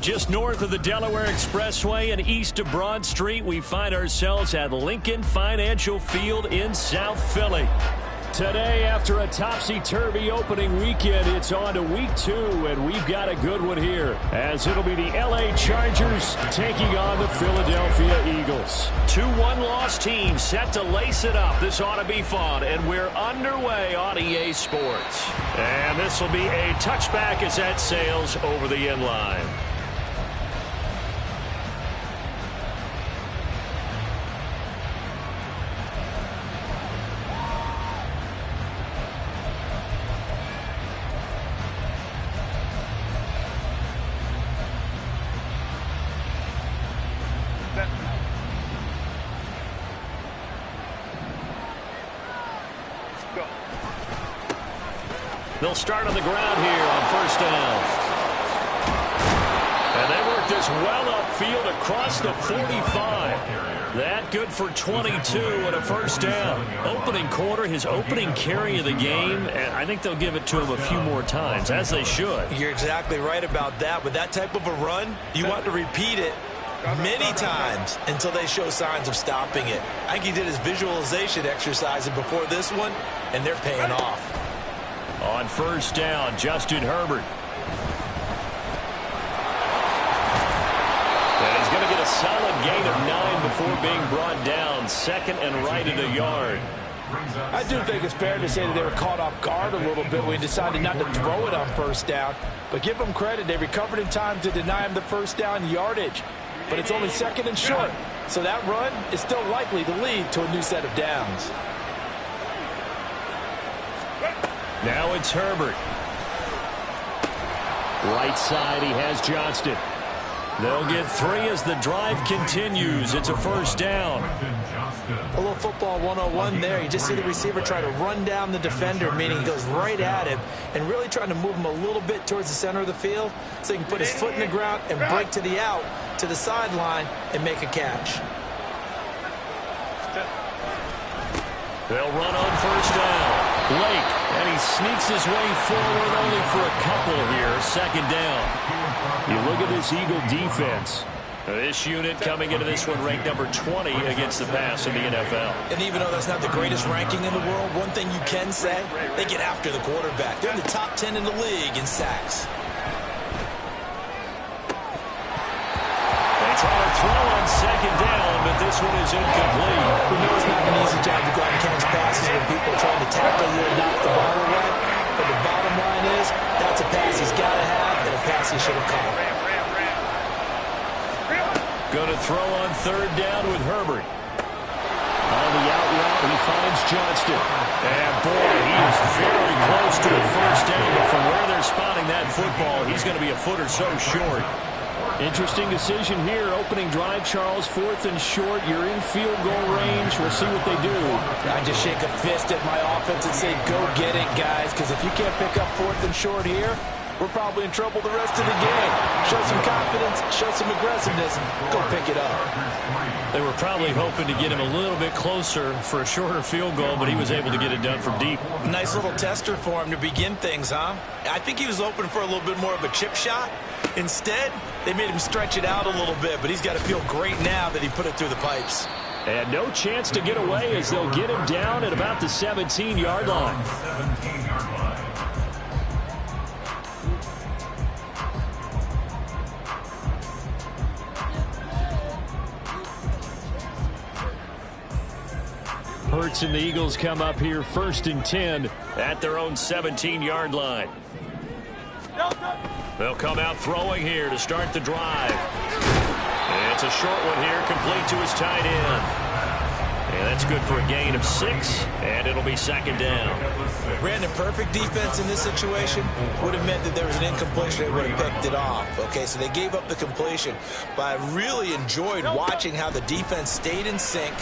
Just north of the Delaware Expressway and east of Broad Street, we find ourselves at Lincoln Financial Field in South Philly. Today, after a topsy-turvy opening weekend, it's on to week 2, and we've got a good one here, as it'll be the LA Chargers taking on the Philadelphia Eagles. 2 one-loss teams set to lace it up. This ought to be fun, and we're underway on EA Sports. And this will be a touchback as that sails over the end line. They'll start on the ground here on first down. And they work this well upfield across the 45. That good for 22 and a first down. Opening quarter, his opening carry of the game, and I think they'll give it to him a few more times, as they should. You're exactly right about that. With that type of a run, you want to repeat it many times until they show signs of stopping it. I think he did his visualization exercises before this one, and they're paying off. On first down, Justin Herbert. And he's going to get a solid gain of 9 before being brought down. Second and right at a yard. I do think it's fair to say that they were caught off guard a little bit when he decided not to throw it on first down. But give them credit, they recovered in time to deny him the first down yardage. But it's only second and short, so that run is still likely to lead to a new set of downs. Now it's Herbert. Right side, he has Johnston. They'll get 3 as the drive continues. It's a first down. A little football 101 there. You just see the receiver try to run down the defender, meaning he goes right at him and really trying to move him a little bit towards the center of the field so he can put his foot in the ground and break to the out, to the sideline, and make a catch. They'll run on first down. Blake, and he sneaks his way forward only for a couple here. Second down. You look at this Eagle defense. This unit coming into this one ranked number 20 against the pass in the NFL. And even though that's not the greatest ranking in the world, one thing you can say, they get after the quarterback. They're in the top 10 in the league in sacks. They try to throw on second down, but this one is incomplete. We know it's not an easy job to go out and catch passes when people are trying to tackle you and knock the ball away. But the bottom line is, that's a pass he's got to have and a pass he should have caught. Going to throw on third down with Herbert. On the out route, he finds Johnston. And boy, he is very close to a first down, but from where they're spotting that football, he's going to be a foot or so short. Interesting decision here. Opening drive, Charles. 4th and short. You're in field goal range. We'll see what they do. I just shake a fist at my offense and say, go get it, guys, because if you can't pick up 4th and short here, we're probably in trouble the rest of the game. Show some confidence, show some aggressiveness, go pick it up. They were probably hoping to get him a little bit closer for a shorter field goal, but he was able to get it done from deep. Nice little tester for him to begin things, huh? I think he was open for a little bit more of a chip shot. Instead, they made him stretch it out a little bit, but he's got to feel great now that he put it through the pipes. And no chance to get away as they'll get him down at about the 17-yard line. Hurts and the Eagles come up here 1st and 10 at their own 17-yard line. They'll come out throwing here to start the drive. It's a short one here, complete to his tight end. And that's good for a gain of 6, and it'll be second down. Brandon, perfect defense in this situation would have meant that there was an incompletion. They would have picked it off. Okay, so they gave up the completion. But I really enjoyed watching how the defense stayed in sync,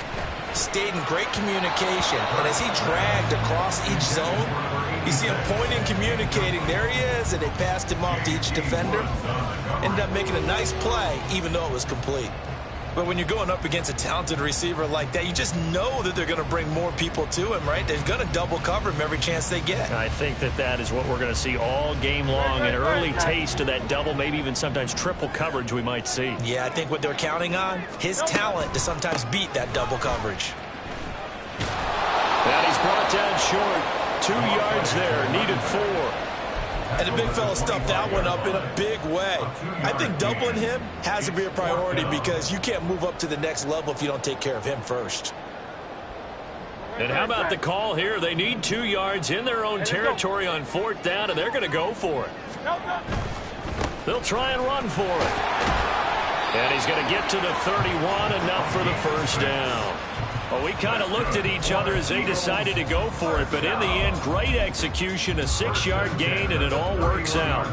stayed in great communication. And as he dragged across each zone, you see him pointing, communicating. There he is, and they passed him off to each defender. Ended up making a nice play, even though it was complete. But when you're going up against a talented receiver like that, you just know that they're going to bring more people to him, right? They're going to double cover him every chance they get. I think that is what we're going to see all game long. An early taste of that double, maybe even sometimes triple coverage we might see. Yeah, I think what they're counting on, his talent to sometimes beat that double coverage. And he's brought down short. 2 yards there, needed 4. And the big fella stuffed that one up in a big way. I think doubling him has to be a priority because you can't move up to the next level if you don't take care of him first. And how about the call here? They need 2 yards in their own territory on 4th down, and they're going to go for it. They'll try and run for it. And he's going to get to the 31, enough for the first down. Well, we kind of looked at each other as they decided to go for it, but in the end, great execution, a 6-yard gain, and it all works out.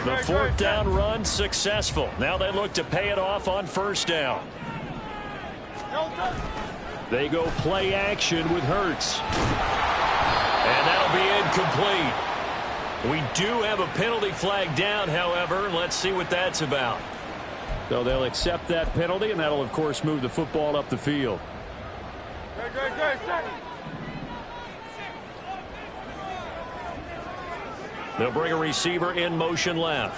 The 4th down run successful. Now they look to pay it off on 1st down. They go play action with Hurts. And that'll be incomplete. We do have a penalty flag down, however. Let's see what that's about. So they'll accept that penalty, and that'll, of course, move the football up the field. They'll bring a receiver in motion left.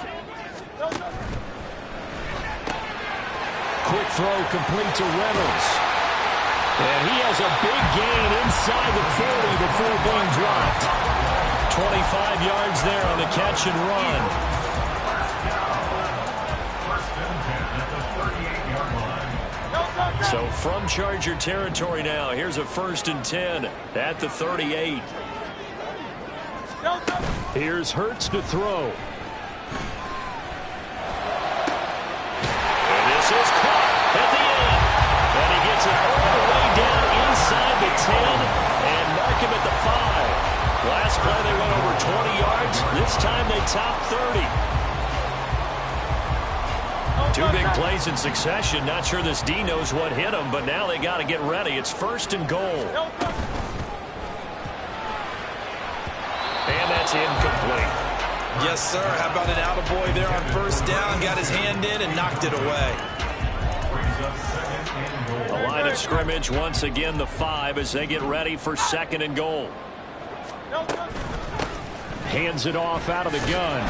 Quick throw complete to Reynolds. And he has a big gain inside the 40 before being dropped. 25 yards there on the catch and run. So from Charger territory now, here's a 1st and 10 at the 38. Here's Hurts to throw. And this is caught at the end. And he gets it all the way down inside the 10 and mark him at the 5. Last play they went over 20 yards. This time they topped 30. 2 big plays in succession. Not sure this D knows what hit him, but now they got to get ready. It's 1st and goal. And that's incomplete. Yes, sir. How about an attaboy there on 1st down? Got his hand in and knocked it away. The line of scrimmage once again the 5 as they get ready for 2nd and goal. Hands it off out of the gun.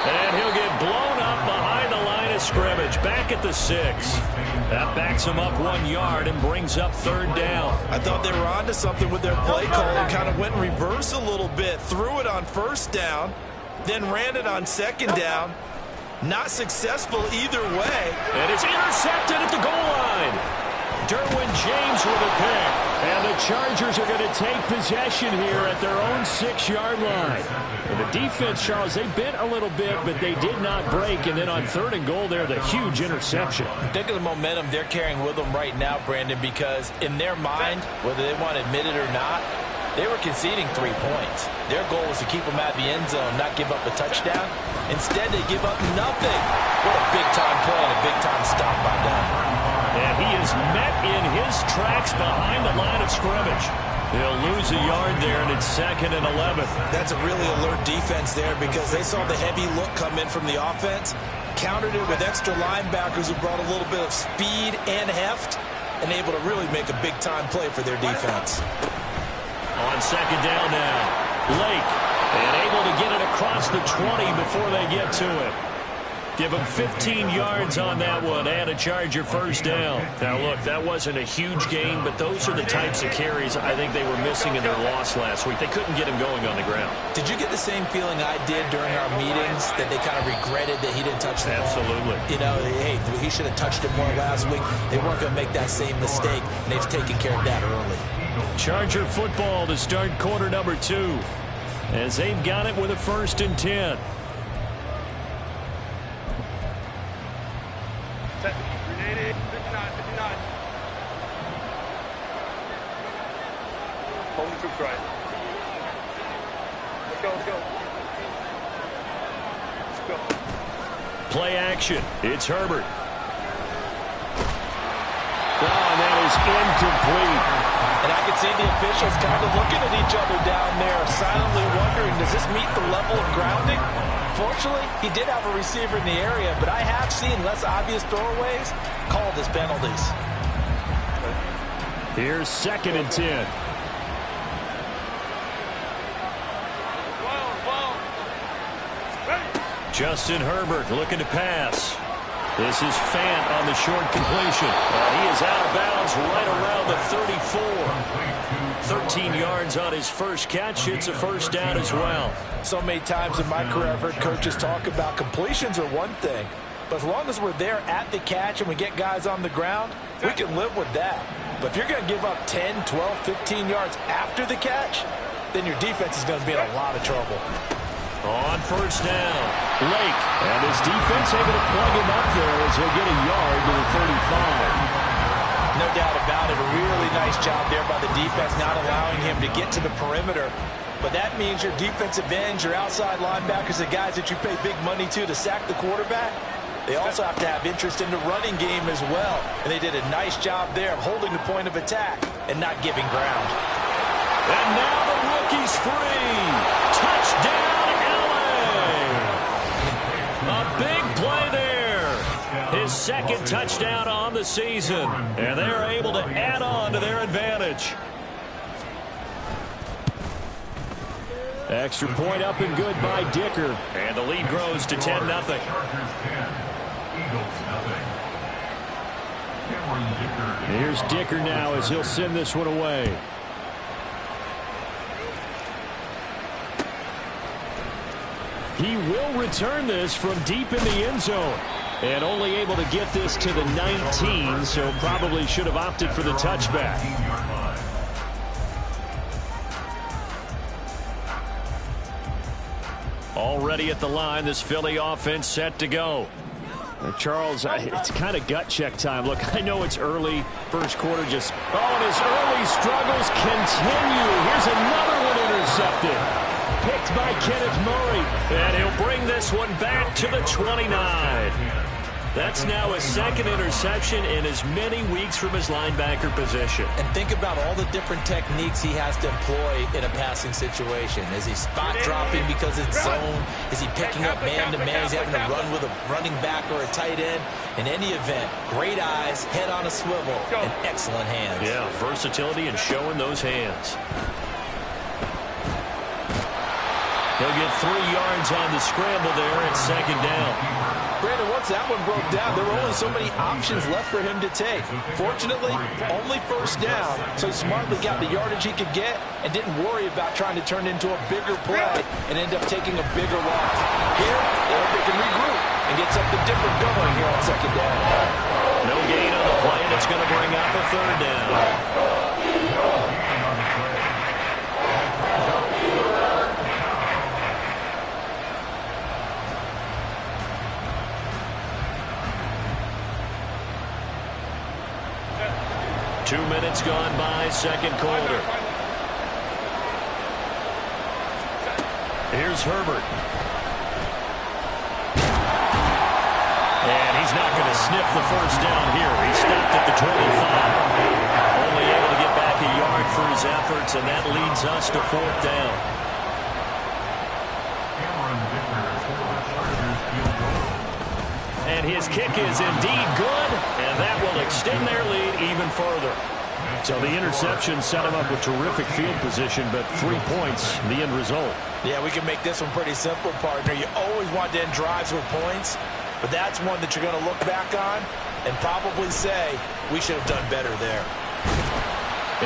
And he'll get blown up behind the line of scrimmage. Back at the 6. That backs him up 1 yard and brings up 3rd down. I thought they were onto something with their play call and kind of went in reverse a little bit. Threw it on 1st down, then ran it on 2nd down. Not successful either way. And it's intercepted at the goal line. Derwin James with a pick. And the Chargers are going to take possession here at their own 6-yard line. And the defense, Charles, they bent a little bit, but they did not break. And then on 3rd and goal there, the huge interception. Think of the momentum they're carrying with them right now, Brandon, because in their mind, whether they want to admit it or not, they were conceding 3 points. Their goal was to keep them out of the end zone, not give up a touchdown. Instead, they give up nothing. What a big-time play and a big-time stop by them. And he is met in his tracks behind the line of scrimmage. They'll lose a yard there, and it's 2nd and 11. That's a really alert defense there because they saw the heavy look come in from the offense, countered it with extra linebackers who brought a little bit of speed and heft, and able to really make a big-time play for their defense. On 2nd down now, Lake, and able to get it across the 20 before they get to it. Give him 15 yards on that one and a Charger 1st down. Now, look, that wasn't a huge gain, but those are the types of carries I think they were missing in their loss last week. They couldn't get him going on the ground. Did you get the same feeling I did during our meetings, that they kind of regretted that he didn't touch the ball? Absolutely. You know, hey, he should have touched it more last week. They weren't going to make that same mistake, and they've taken care of that early. Charger football to start quarter number 2, as they've got it with a 1st and 10. Right. Let's go, let's go. Let's go. Play action. It's Herbert. Oh, and that is incomplete. And I can see the officials kind of looking at each other down there, silently wondering, does this meet the level of grounding? Fortunately, he did have a receiver in the area, but I have seen less obvious throwaways called as penalties. Here's 2nd and 10. Justin Herbert looking to pass. This is Fant on the short completion. And he is out of bounds right around the 34. 13 yards on his first catch. It's a first down as well. So many times in my career I've heard coaches talk about completions are one thing. But as long as we're there at the catch and we get guys on the ground, we can live with that. But if you're going to give up 10, 12, 15 yards after the catch, then your defense is going to be in a lot of trouble. On first down, Lake. And his defense able to plug him up there as he'll get a yard to the 35. No doubt about it. A really nice job there by the defense, not allowing him to get to the perimeter. But that means your defensive ends, your outside linebackers, the guys that you pay big money to sack the quarterback, they also have to have interest in the running game as well. And they did a nice job there of holding the point of attack and not giving ground. And now the rookie's free. Touchdown, a big play there. His 2nd touchdown on the season. And they're able to add on to their advantage. Extra point up and good by Dicker. And the lead grows to 10-0. Here's Dicker now as he'll send this one away. He will return this from deep in the end zone. And only able to get this to the 19, so probably should have opted for the touchback. Already at the line, this Philly offense set to go. Charles, it's kind of gut check time. Look, I know it's early, first quarter just... Oh, and his early struggles continue. Here's another one intercepted. Picked by Kenneth Murray. And he'll bring this one back to the 29. That's now his 2nd interception in as many weeks from his linebacker position. And think about all the different techniques he has to employ in a passing situation. Is he spot dropping because it's zone? Is he picking up man-to-man? Is he having to run with a running back or a tight end? In any event, great eyes, head on a swivel, and excellent hands. Yeah, versatility and showing those hands. He'll get 3 yards on the scramble there at 2nd down. Brandon, once that one broke down, there were only so many options left for him to take. Fortunately, only first down, so he smartly got the yardage he could get and didn't worry about trying to turn into a bigger play and end up taking a bigger loss. Here, they can regroup and get something different going here on 2nd down. No gain on the play, and it's going to bring up a 3rd down. 2 minutes gone by, 2nd quarter. Here's Herbert. And he's not going to sniff the first down here. He stopped at the 25. Only able to get back a yard for his efforts, and that leads us to 4th down. And his kick is indeed good, and that will extend their lead even further. So the interception set him up with terrific field position, but 3 points, the end result. Yeah, we can make this one pretty simple, partner. You always want to end drives with points, but that's one that you're going to look back on and probably say, we should have done better there.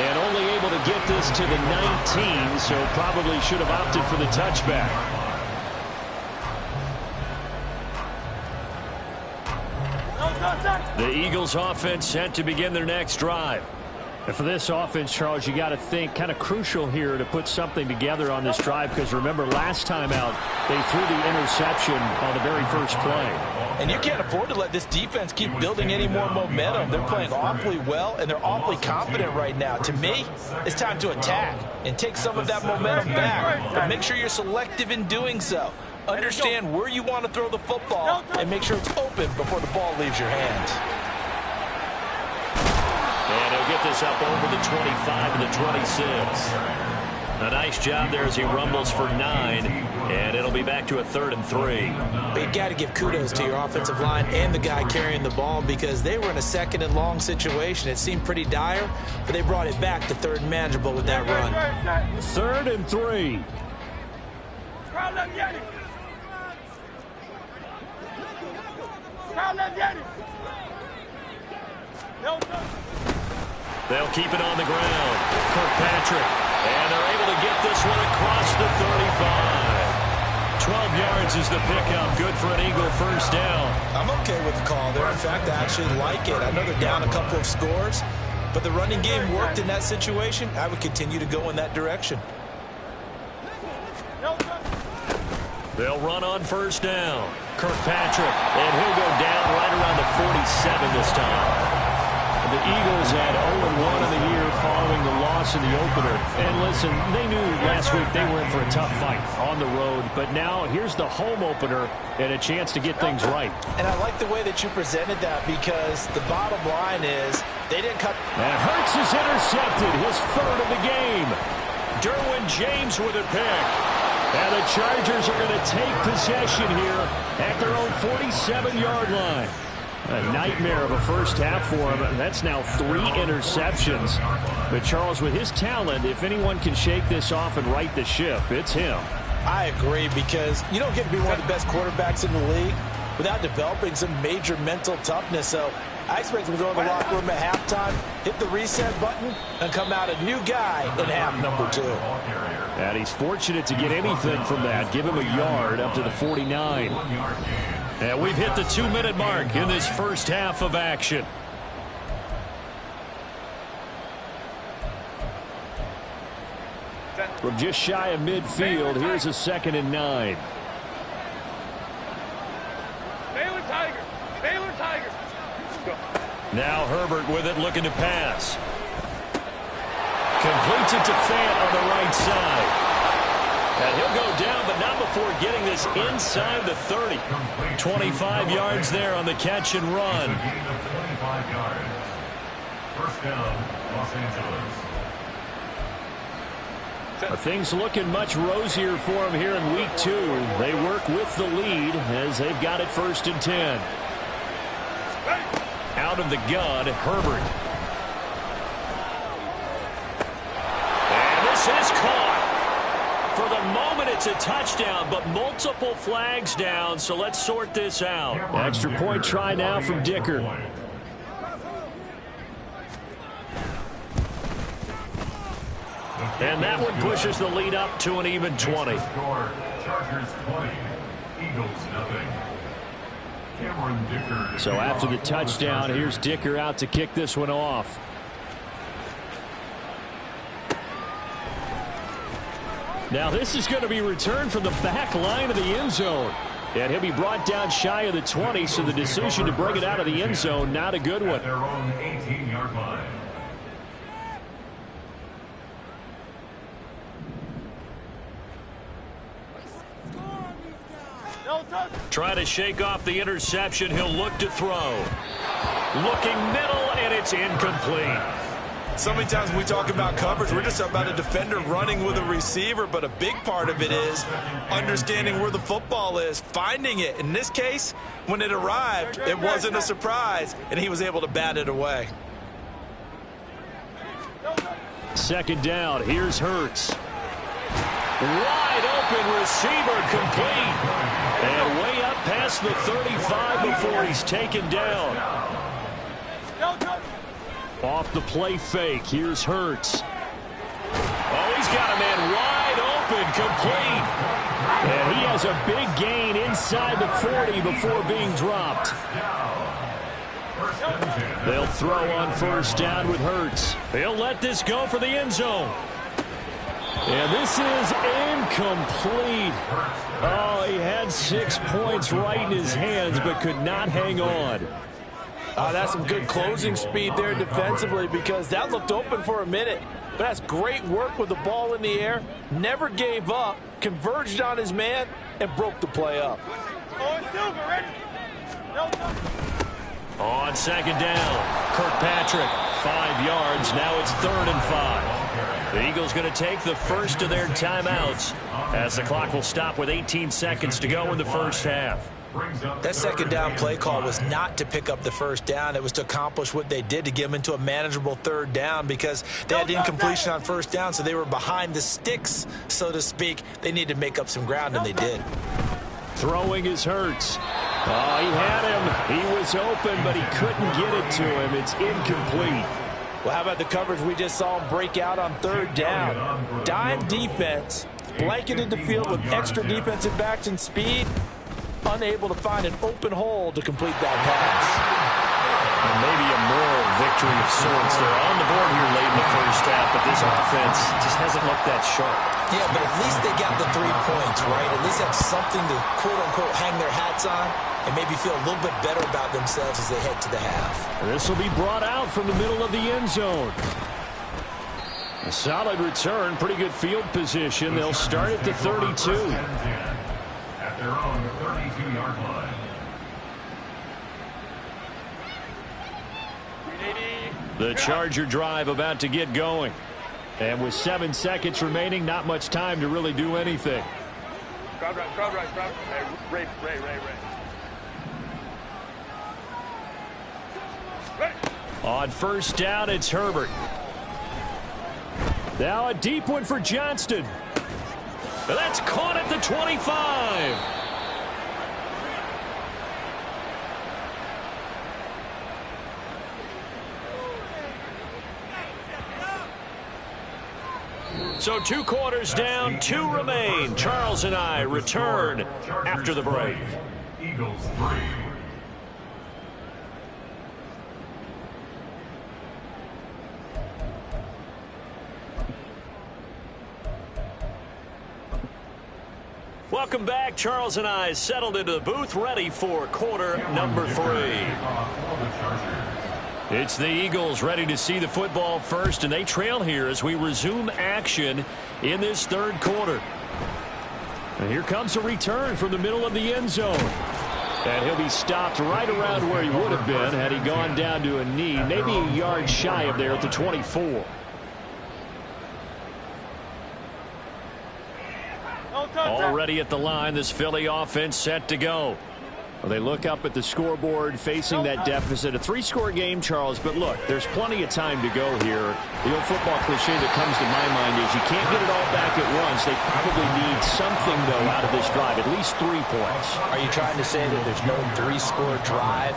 And only able to get this to the 19, so probably should have opted for the touchback. The Eagles offense set to begin their next drive. And for this offense, Charles, you got to think kind of crucial here to put something together on this drive, because remember last time out they threw the interception on the very first play. And you can't afford to let this defense keep building any more momentum. They're playing awfully well, and they're awfully confident right now. To me, it's time to attack and take some of that momentum back. But make sure you're selective in doing so. Understand where you want to throw the football and make sure it's open before the ball leaves your hands. And he'll get get this up over the 25 and the 26. A nice job there as he rumbles for 9, and it'll be back to a 3rd and 3. But you got to give kudos to your offensive line and the guy carrying the ball because they were in a 2nd and long situation. It seemed pretty dire, but they brought it back to 3rd and manageable with that run. 3rd and 3. They'll keep it on the ground. Kirkpatrick. And they're able to get this one across the 35. 12 yards is the pickup. Good for an Eagle first down. I'm okay with the call there. In fact, I actually like it. I know they're down a couple of scores, but the running game worked in that situation. I would continue to go in that direction. They'll run on first down. Kirkpatrick. And he'll go down right around the 47 this time. The Eagles had 0-1 in the year following the loss in the opener. And listen, they knew last week they were in for a tough fight on the road. But now here's the home opener and a chance to get things right. And I like the way that you presented that because the bottom line is they didn't cut. And Hurts is intercepted, his 3rd of the game. Derwin James with a pick. And the Chargers are going to take possession here at their own 47-yard line. A nightmare of a first half for him. That's now 3 interceptions. But Charles, with his talent, if anyone can shake this off and right the ship, it's him. I agree because you don't get to be one of the best quarterbacks in the league without developing some major mental toughness. So I expect him to go in the locker room at halftime, hit the reset button, and come out a new guy in half number 2. And he's fortunate to get anything from that. Give him a yard up to the 49. And we've hit the 2-minute mark in this first half of action. From just shy of midfield, here's a 2nd and 9. Baylor Tiger. Baylor Tiger. Now Herbert with it, looking to pass. Completes it to Fant on the right side. And he'll go down, but not before getting this inside the 30. 25 yards there on the catch and run. 25 yards. First down, Los Angeles. Things looking much rosier for him here in week 2. They work with the lead as they've got it 1st and 10. Out of the gun, Herbert. And this is caught. For the moment, it's a touchdown, but multiple flags down, so let's sort this out. Extra point try now from Dicker. And that one pushes the lead up to an even 20. Chargers 20, Eagles nothing. Cameron Dicker. So after the touchdown, here's Dicker out to kick this one off. Now this is going to be returned from the back line of the end zone. And he'll be brought down shy of the 20, so the decision to bring it out of the end zone, not a good one. At their own 18-yard line. Trying to shake off the interception. He'll look to throw. Looking middle, and it's incomplete. So many times when we talk about coverage, we're just talking about a defender running with a receiver, but a big part of it is understanding where the football is, finding it. In this case, when it arrived, it wasn't a surprise, and he was able to bat it away. 2nd down. Here's Hurts. Wide open receiver, complete. And way up past the 35 before he's taken down. Off the play fake, here's Hurts. Oh, he's got a man wide open, complete. And he has a big gain inside the 40 before being dropped. They'll throw on first down with Hurts. They'll let this go for the end zone. And this is incomplete. Oh, he had 6 points right in his hands, but could not hang on. That's some good closing speed there defensively because that looked open for a minute. But that's great work with the ball in the air. Never gave up, converged on his man, and broke the play up. On second down, Kirkpatrick, 5 yards. Now it's 3rd and 5. The Eagles going to take the first of their timeouts as the clock will stop with 18 seconds to go in the first half. That second down play call was not to pick up the first down. It was to accomplish what they did, to get them into a manageable 3rd down, because they had incompletion on first down, so they were behind the sticks, so to speak. They needed to make up some ground, and they did. Throwing is Hurts. Oh, he had him. He was open, but he couldn't get it to him. It's incomplete. Well, how about the coverage we just saw him break out on 3rd down? Dime defense, blanketed the field with extra defensive backs and speed, unable to find an open hole to complete that pass. And maybe a moral victory of sorts. They're on the board here late in the first half, but this offense just hasn't looked that sharp. Yeah, but at least they got the 3 points, right? At least have something to, quote-unquote, hang their hats on and maybe feel a little bit better about themselves as they head to the half. This will be brought out from the middle of the end zone. A solid return, pretty good field position. They'll start at the 32. At their own 32-yard line. The Charger drive about to get going. And with 7 seconds remaining, not much time to really do anything. Crowd right. Ray. On first down, it's Herbert. Now a deep one for Johnston. That's caught at the 25. So 2 quarters down, 2 remain. Charles and I return after the break. Eagles 3. Welcome back. Charles and I settled into the booth, ready for quarter number 3. It's the Eagles ready to see the football first, and they trail here as we resume action in this 3rd quarter. And here comes a return from the middle of the end zone. And he'll be stopped right around where he would have been had he gone down to a knee, maybe a yard shy of there at the 24. Already at the line, this Philly offense set to go. Well, they look up at the scoreboard facing that deficit. A 3-score game, Charles, but look, there's plenty of time to go here. The old football cliche that comes to my mind is you can't get it all back at once. They probably need something, though, out of this drive, at least 3 points. Are you trying to say that there's no 3-score drive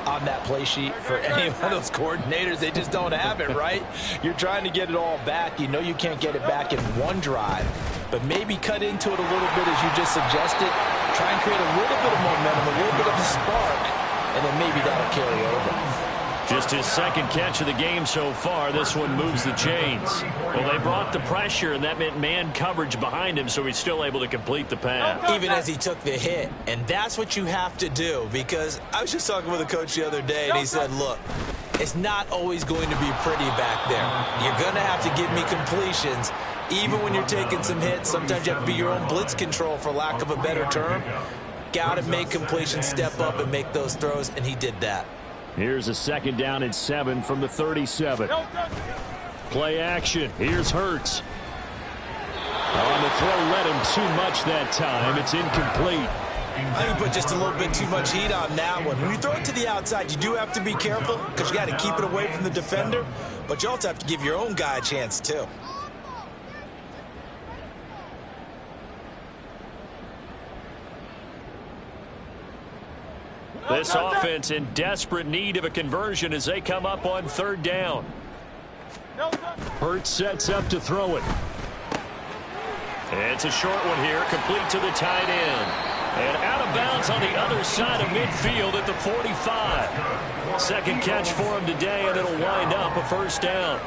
on that play sheet for any one of those coordinators? They just don't have it, right? You're trying to get it all back. You know you can't get it back in one drive, but maybe cut into it a little bit as you just suggested. Try and create a little bit of momentum, a little bit of a spark, and then maybe that'll carry over. Just his 2nd catch of the game so far. This one moves the chains. Well, they brought the pressure, and that meant man coverage behind him, so he's still able to complete the pass. Even as he took the hit, and that's what you have to do, because I was just talking with a coach the other day, and he said, look, it's not always going to be pretty back there. You're going to have to give me completions. Even when you're taking some hits, sometimes you have to be your own blitz control, for lack of a better term. Got to make completions, step up, and make those throws, and he did that. Here's a 2nd down and 7 from the 37. Play action. Here's Hurts. On the throw, led him too much that time. It's incomplete. I think you put just a little bit too much heat on that one. When you throw it to the outside, you do have to be careful because you got to keep it away from the defender, but you also have to give your own guy a chance, too. This offense in desperate need of a conversion as they come up on 3rd down. Hurts sets up to throw it. It's a short one here, complete to the tight end. And out of bounds on the other side of midfield at the 45. 2nd catch for him today, and it'll wind up a 1st down.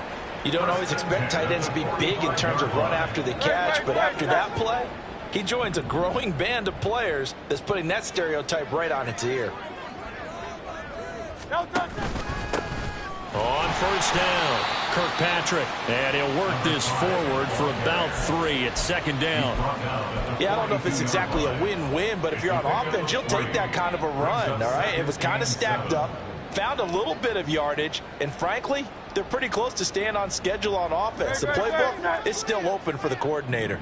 You don't always expect tight ends to be big in terms of run after the catch, but after that play, he joins a growing band of players that's putting that stereotype right on its ear. On first down, Kirkpatrick. And he'll work this forward for about 3 at second down. Yeah, I don't know if it's exactly a win-win, but if you're on offense, you'll take that kind of a run, all right? It was kind of stacked up, found a little bit of yardage, and frankly, they're pretty close to staying on schedule on offense. The playbook is still open for the coordinator.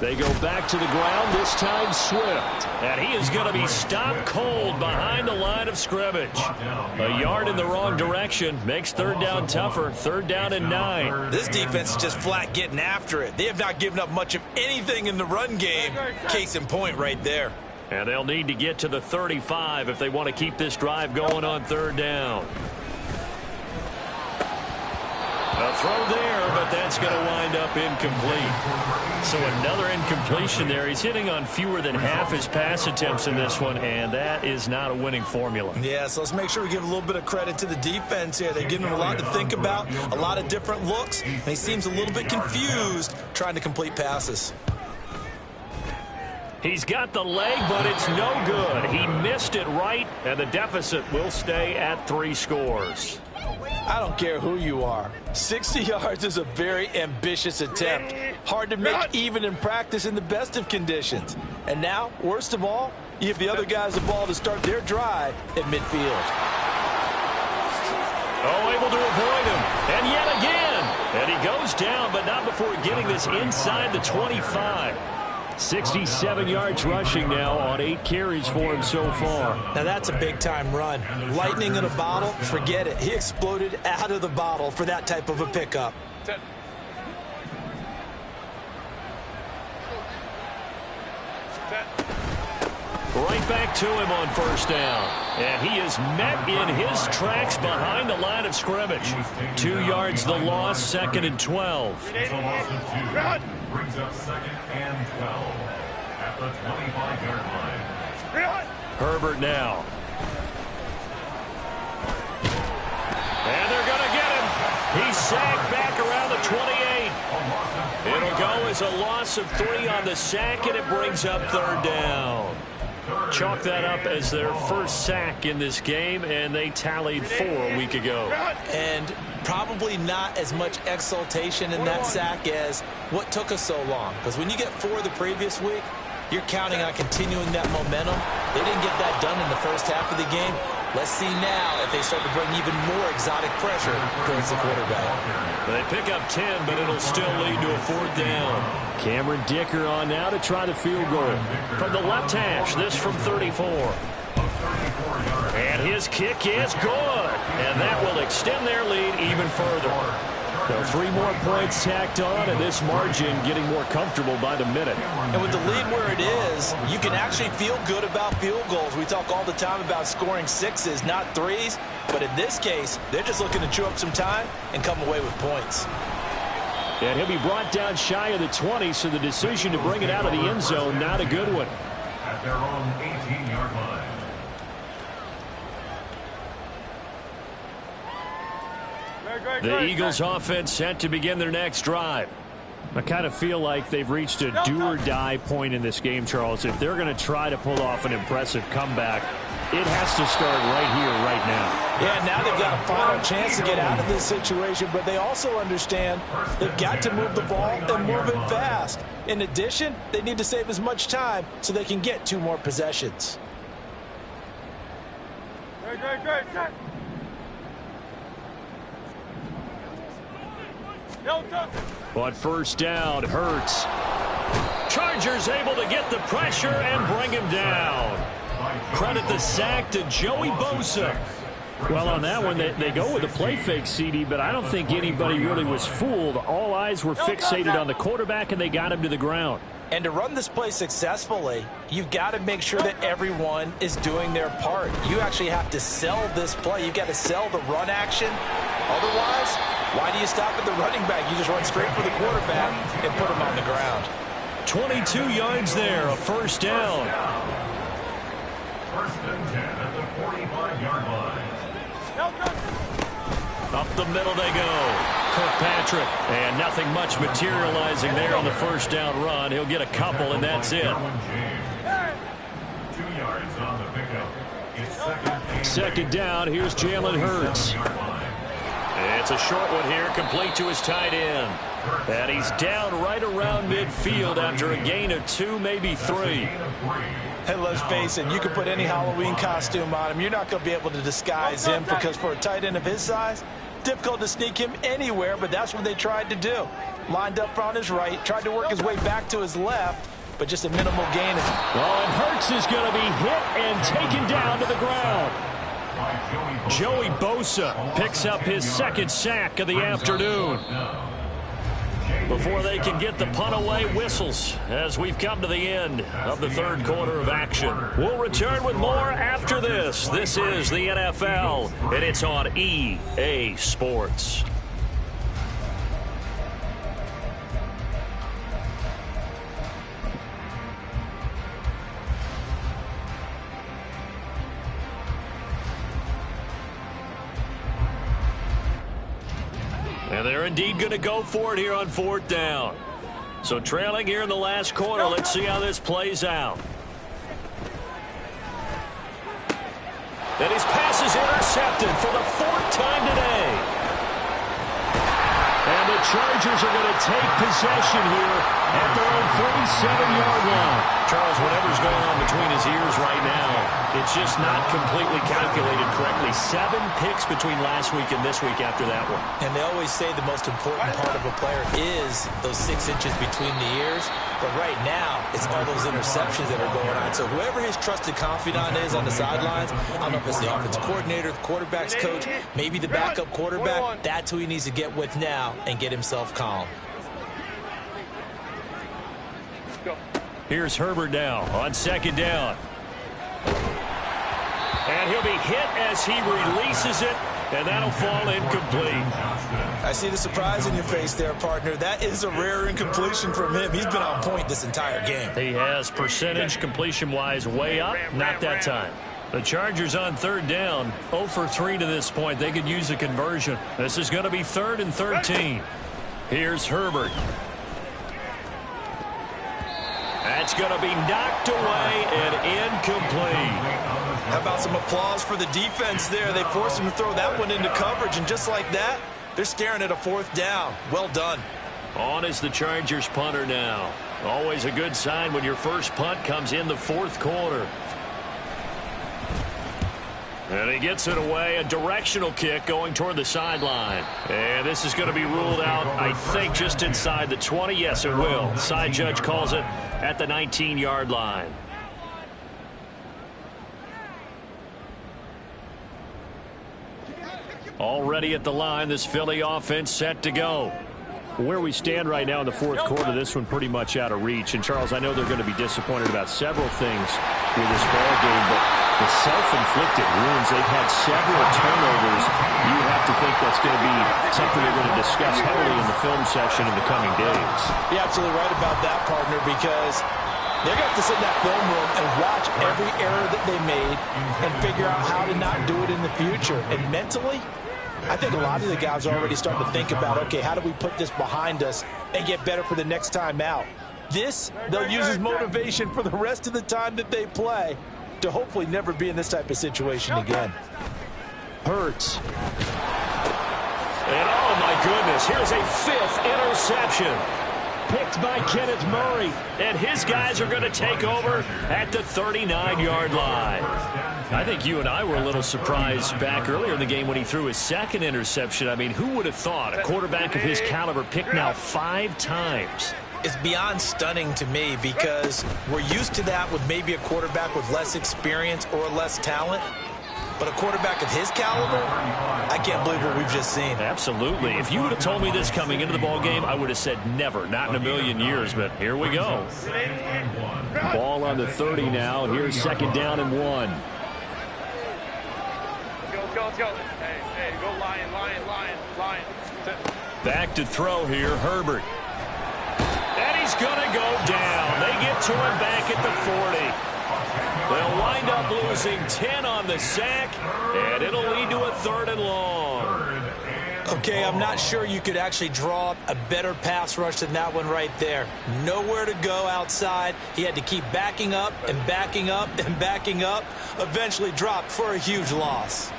They go back to the ground, this time Swift. And he is going to be stopped cold behind the line of scrimmage. A yard in the wrong direction makes third down tougher. Third down and 9. This defense is just flat getting after it. They have not given up much of anything in the run game. Case in point right there. And they'll need to get to the 35 if they want to keep this drive going on third down. A throw there, but that's going to wind up incomplete. So another incompletion there. He's hitting on fewer than half his pass attempts in this one, and that is not a winning formula. Yeah, so let's make sure we give a little bit of credit to the defense here. They're giving him a lot to think about, a lot of different looks, and he seems a little bit confused trying to complete passes. He's got the leg, but it's no good. He missed it right, and the deficit will stay at 3 scores. I don't care who you are. 60 yards is a very ambitious attempt. Hard to make even in practice in the best of conditions. And now, worst of all, you give the other guys the ball to start their drive at midfield. Oh, able to avoid him. And yet again. And he goes down, but not before getting this inside the 25. 67 yards rushing now on 8 carries for him so far. Now that's a big-time run. Lightning in a bottle, forget it. He exploded out of the bottle for that type of a pickup. Right back to him on first down. And he is met in his tracks behind the line of scrimmage. 2 yards the loss, second and 12. It's a loss of 2. Brings up second and 12 at the 25-yard line. Herbert now. And they're going to get him. He's sacked back around the 28. It'll go as a loss of 3 on the sack, and it brings up third down. Chalk that up as their first sack in this game, and they tallied 4 a week ago. And probably not as much exultation in that sack as what took us so long. Because when you get 4 the previous week, you're counting on continuing that momentum. They didn't get that done in the first half of the game. Let's see now if they start to bring even more exotic pressure towards the quarterback. They pick up 10, but it'll still lead to a 4th down. Cameron Dicker on now to try the field goal. From the left hash, this from 34. And his kick is good. And that will extend their lead even further. Now 3 more points tacked on, and this margin getting more comfortable by the minute. And with the lead where it is, you can actually feel good about field goals. We talk all the time about scoring 6s, not 3s. But in this case, they're just looking to chew up some time and come away with points. And he'll be brought down shy of the 20, so the decision to bring it out of the end zone, not a good one. At their own 18-yard line. The Eagles offense set to begin their next drive. I kind of feel like they've reached a do-or-die point in this game, Charles. If they're going to try to pull off an impressive comeback, it has to start right here, right now. Yeah, now they've got a final chance to get out of this situation, but they also understand they've got to move the ball and move it fast. In addition, they need to save as much time so they can get 2 more possessions. Great. On first down, Hurts. Chargers able to get the pressure and bring him down. Credit the sack to Joey Bosa. Well, on that one, they go with a play fake, CD, but I don't think anybody really was fooled. All eyes were fixated on the quarterback, and they got him to the ground. And to run this play successfully, you've got to make sure that everyone is doing their part. You actually have to sell this play. You've got to sell the run action. Otherwise, why do you stop at the running back? You just run straight for the quarterback and put him on the ground. 22 yards there, a first down. First and 10 at the 45-yard line. Up the middle they go. Kirkpatrick. And nothing much materializing there on the first down run. He'll get a couple, and that's it. 2 yards on the pickup. It's second second down. Here's Jalen Hurts. It's a short one here, complete to his tight end. And he's down right around midfield after a gain of 2, maybe 3. Hey, let's face it, you can put any Halloween costume on him. You're not going to be able to disguise him because for a tight end of his size, difficult to sneak him anywhere, but that's what they tried to do. Lined up on his right, tried to work his way back to his left, but just a minimal gain. Oh, and Hurts is going to be hit and taken down to the ground. Joey Bosa picks up his second sack of the afternoon. Before they can get the punt away, whistles as we've come to the end of the third quarter of action. We'll return with more after this. This is the NFL, and it's on EA Sports. And they're indeed going to go for it here on 4th down. So trailing here in the last quarter. Let's see how this plays out. And his pass is intercepted for the 4th time today. And the Chargers are going to take possession here at their own 47-yard line. Charles, whatever's going on between his ears right now, it's just not completely calculated correctly. 7 picks between last week and this week after that one. And they always say the most important part of a player is those 6 inches between the ears. But right now, it's all those interceptions that are going on. So whoever his trusted confidant is on the sidelines, I don't know if it's the offensive coordinator, the quarterback's coach, maybe the backup quarterback, that's who he needs to get with now and get himself calm. Here's Herbert now on 2nd down. And he'll be hit as he releases it, and that'll fall incomplete. I see the surprise in your face there, partner. That is a rare incompletion from him. He's been on point this entire game. He has percentage completion-wise way up, not that time. The Chargers on 3rd down, 0 for 3 to this point. They could use a conversion. This is going to be 3rd and 13. Here's Herbert. That's going to be knocked away and incomplete. How about some applause for the defense there? They forced him to throw that one into coverage, and just like that, they're staring at a 4th down. Well done. On is the Chargers punter now. Always a good sign when your first punt comes in the 4th quarter. And he gets it away, a directional kick going toward the sideline. And this is going to be ruled out, I think, just inside the 20. Yes, it will. Side judge calls it at the 19-yard line. Already at the line, this Philly offense set to go. Where we stand right now in the 4th quarter, this one pretty much out of reach. And, Charles, I know they're going to be disappointed about several things with this ball game, but the self-inflicted wounds, they've had several turnovers. You have to think that's going to be something they're going to discuss heavily in the film session in the coming days. You're absolutely right about that, partner, because they're going to have to sit in that film room and watch every error that they made and figure out how to not do it in the future. And mentally, I think a lot of the guys are already starting to think about, okay, how do we put this behind us and get better for the next time out? This, they'll use as motivation for the rest of the time that they play to hopefully never be in this type of situation again. Hurts. And oh my goodness, here's a 5th interception. Picked by Kenneth Murray. And his guys are going to take over at the 39-yard line. I think you and I were a little surprised back earlier in the game when he threw his 2nd interception. I mean, who would have thought a quarterback of his caliber picked now 5 times? It's beyond stunning to me because we're used to that with maybe a quarterback with less experience or less talent. But a quarterback of his caliber, I can't believe what we've just seen. Absolutely. If you would have told me this coming into the ball game, I would have said never, not in a million years. But here we go. Ball on the 30 now. Here's 2nd down and 1. Let's go. Hey, go Lion. Back to throw here, Herbert. And he's going to go down. They get to him back at the 40. They'll wind up losing 10 on the sack, and it'll lead to a 3rd and long. Okay, I'm not sure you could actually draw up a better pass rush than that one right there. Nowhere to go outside. He had to keep backing up and backing up and backing up. Eventually dropped for a huge loss.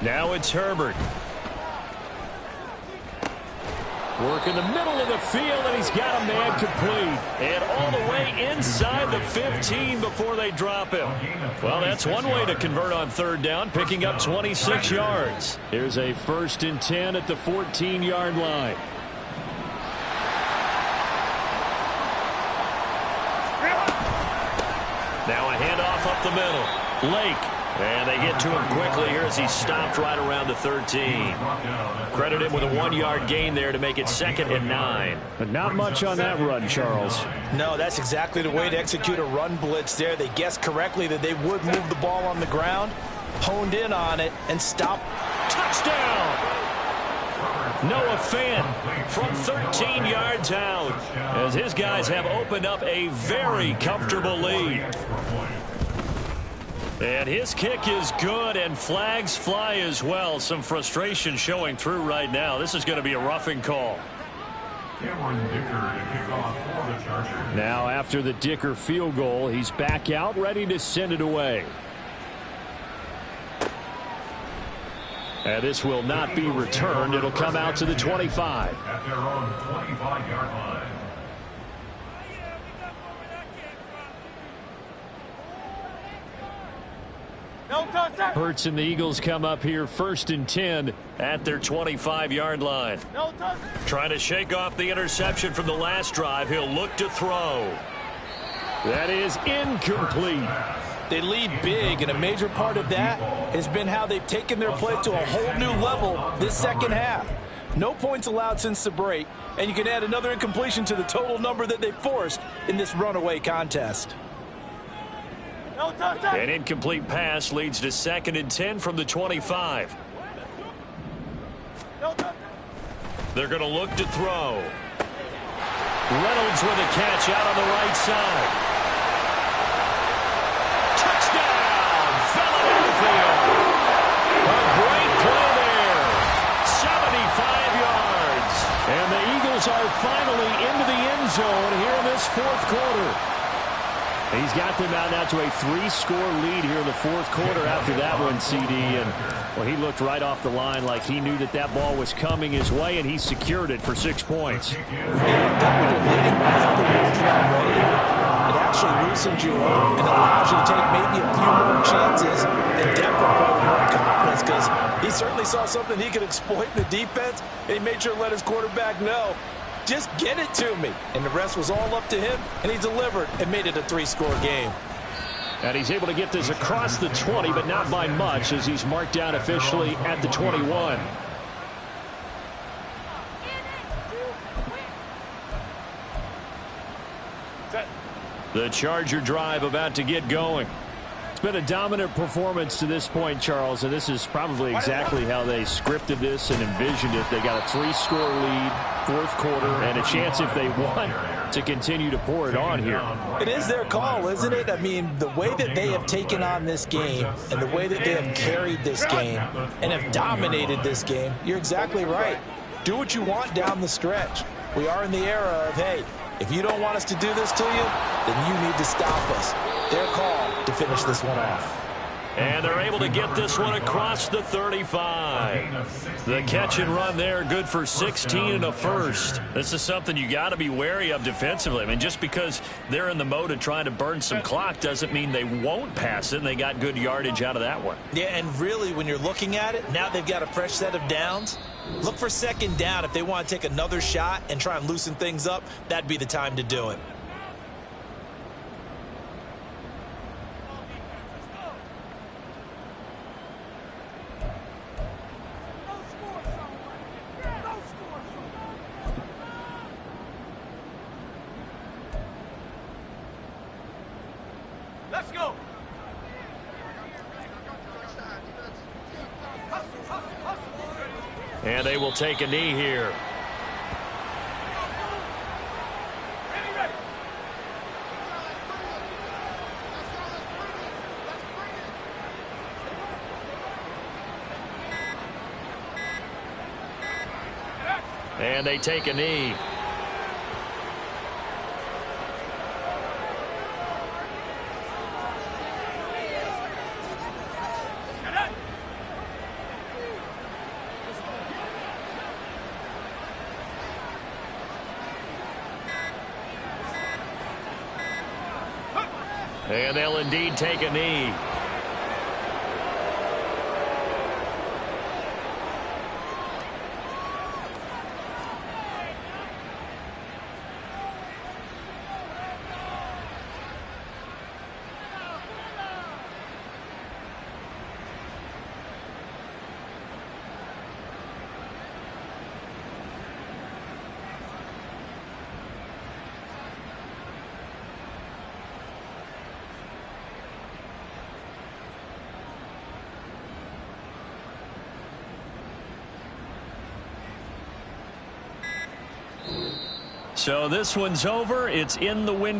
Now it's Herbert. Work in the middle of the field, and he's got a man complete. And all the way inside the 15 before they drop him. Well, that's one way to convert on third down, picking up 26 yards. Here's a 1st and 10 at the 14-yard line. Now a handoff up the middle. Lake. And they get to him quickly here as he stopped right around the 13. Credit him with a 1-yard gain there to make it 2nd and 9. But not much on that run, Charles. No, that's exactly the way to execute a run blitz there. They guessed correctly that they would move the ball on the ground, honed in on it, and stopped. Touchdown! Noah Fant from 13 yards out as his guys have opened up a very comfortable lead. And his kick is good, and flags fly as well. Some frustration showing through right now. This is going to be a roughing call. Now after the Dicker field goal, he's back out, ready to send it away. And this will not be returned. It'll come out to the 25. At their own 25-yard line. Hurts and the Eagles come up here 1st and 10 at their 25-yard line. Trying to shake off the interception from the last drive. He'll look to throw. That is incomplete. They lead big, and a major part of that has been how they've taken their play to a whole new level this second half. No points allowed since the break, and you can add another incompletion to the total number that they forced in this runaway contest. An incomplete pass leads to 2nd and 10 from the 25. They're going to look to throw. Reynolds with a catch out on the right side. Touchdown! Philadelphia! A great play there. 75 yards. And the Eagles are finally into the end zone here in this 4th quarter. He's got them out now to a 3-score lead here in the 4th quarter after that one, CD. And, well, he looked right off the line like he knew that that ball was coming his way, and he secured it for 6 points. It actually loosens you up and allows you to take maybe a few more chances and definitely more confidence, because he certainly saw something he could exploit in the defense, and he made sure to let his quarterback know, just get it to me. And the rest was all up to him, and he delivered and made it a 3-score game. And he's able to get this across the 20, but not by much, as he's marked down officially at the 21. The Charger drive about to get going. It's been a dominant performance to this point, Charles, and this is probably exactly how they scripted this and envisioned it. They got a 3-score lead, 4th quarter, and a chance if they want to continue to pour it on here. It is their call, isn't it? I mean, the way that they have taken on this game and the way that they have carried this game and have dominated this game, you're exactly right. Do what you want down the stretch. We are in the era of, hey, if you don't want us to do this to you, then you need to stop us. Their call to finish this one off. And they're able to get this one across the 35. The catch and run there, good for 16 and a first. This is something you got to be wary of defensively. I mean, just because they're in the mode of trying to burn some clock doesn't mean they won't pass it, and they got good yardage out of that one. Yeah, and really, when you're looking at it, now they've got a fresh set of downs. Look for 2nd down. If they want to take another shot and try and loosen things up, that'd be the time to do it. Let's go. And they will take a knee here. And they take a knee. And they'll indeed take a knee. So this one's over. It's in the win